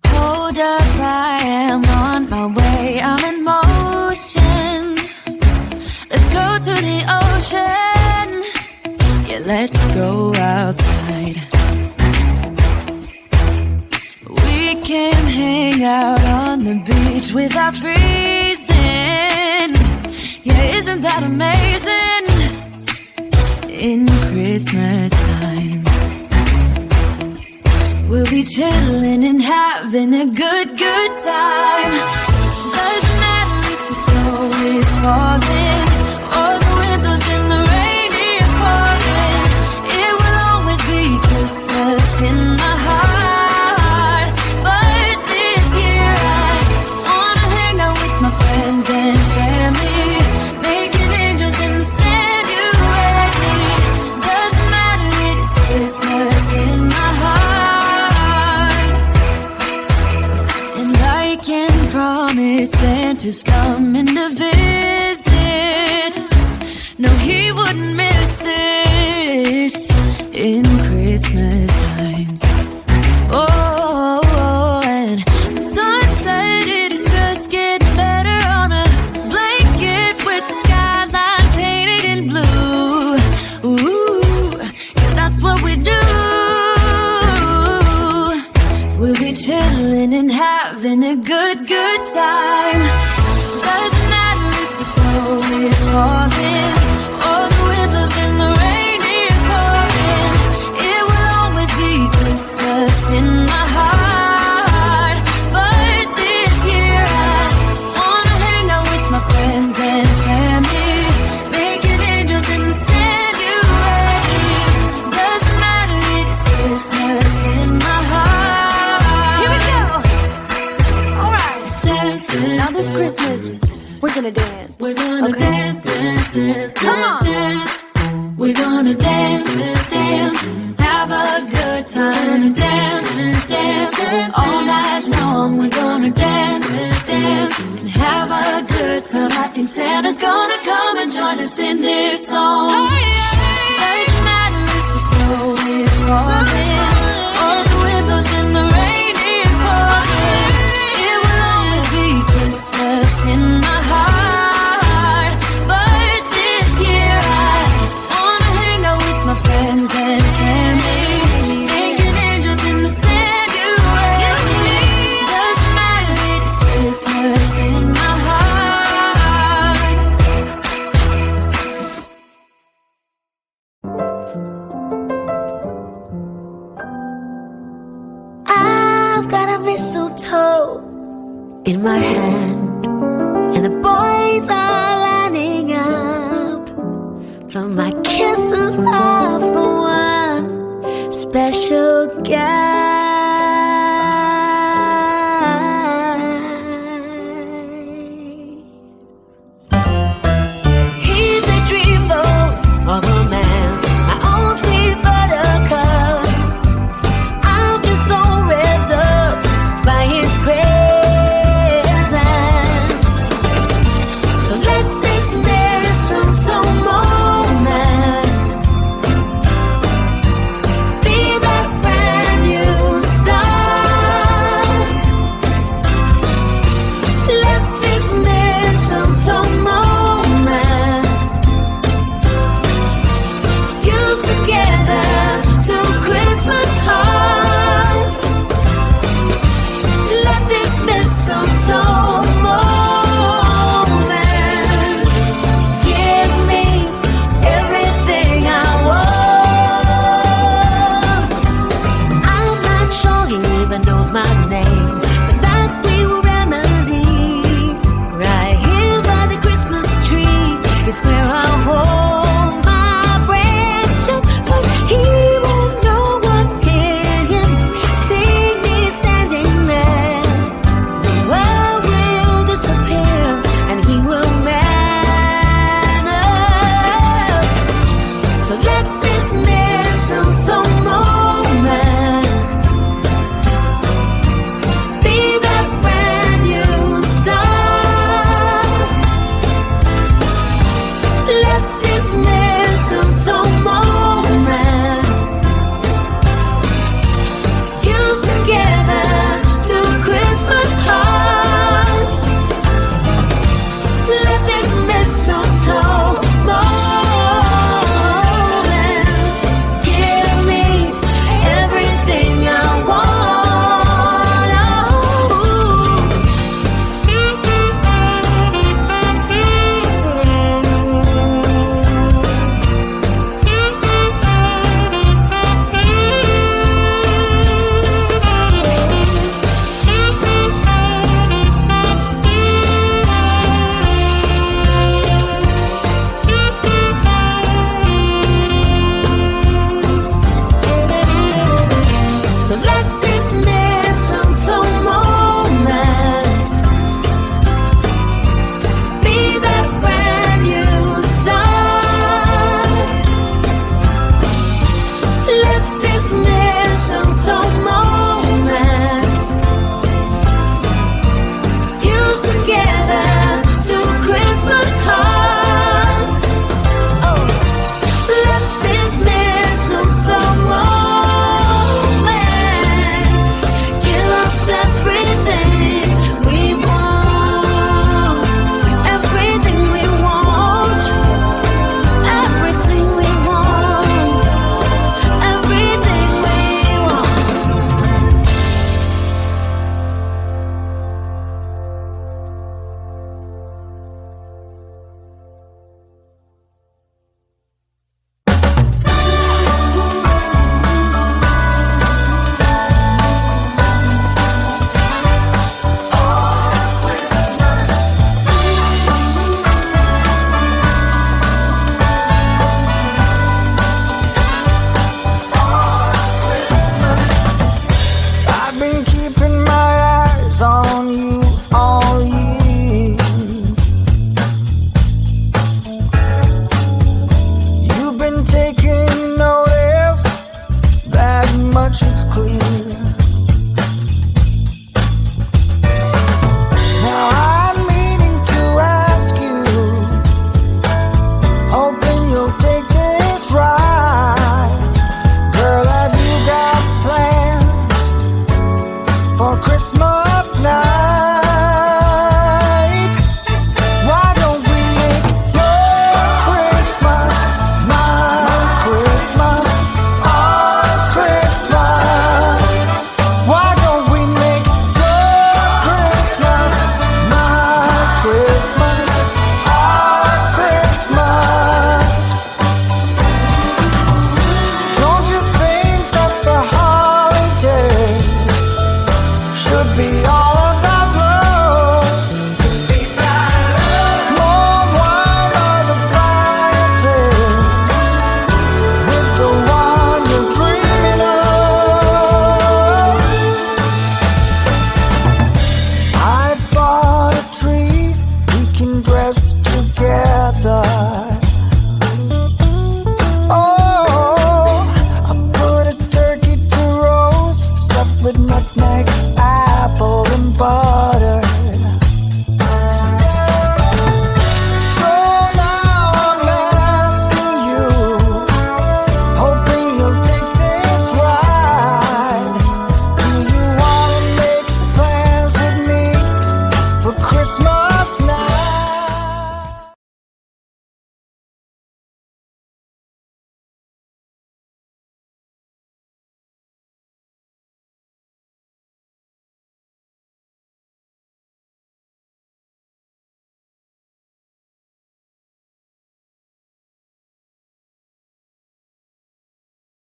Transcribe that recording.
Hold up, I am on my way, I'm in motion. Let's go to the ocean. Yeah, let's go outside. We can hang out on the beach without freezing. Yeah, isn't that amazing? In Christmas times, we'll be chilling and having a good time. Doesn't matter if the snow is falling or the windows in the rain is pouring. It will always be Christmas in my heart. But this year I wanna hang out with my friends and family, making angels in the sand. You ready? Doesn't matter, it's Christmas in my heart. And I can promise Santa's coming to visit. No, he wouldn't miss this in Christmas times. Oh, and the sun said it is just getting better on a blanket with the skyline painted in blue. Ooh, yeah, that's what we do. We'll be chilling and having a good time. Doesn't matter if the snow is falling or the windows in the rain is pouring. It will always be Christmas in my heart. But this year I wanna hang out with my friends and family, making angels in the sand. You ready? Doesn't matter, it's Christmas in my heart. Here we go. All right. Dance, dance, now this Christmas, we're gonna dance. We're gonna dance, dance, dance, come on. Dance. We're gonna dance, dance, have a good time. Dance, dance, all night long. We're gonna dance, dance, and have a good time. I think Santa's gonna come and join us in this song. Oh, yeah. Doesn't matter if the snow is falling or the windows in the rain is pouring. It will always be Christmas in my heart. But this year I wanna hang out with my friends and family, making angels in the sand. You ready? Doesn't matter, it's Christmas in my heart. I've got a mistletoe in my hand, and the boys are lining up for my kisses are for one special guy. He's a dreamboat of a man, my own sweet buttercup. I'm just so revved up by his presence. So let this mistletoe moment be that brand new mistletoe moment. Fused together to Christmas hearts. Let this mistletoe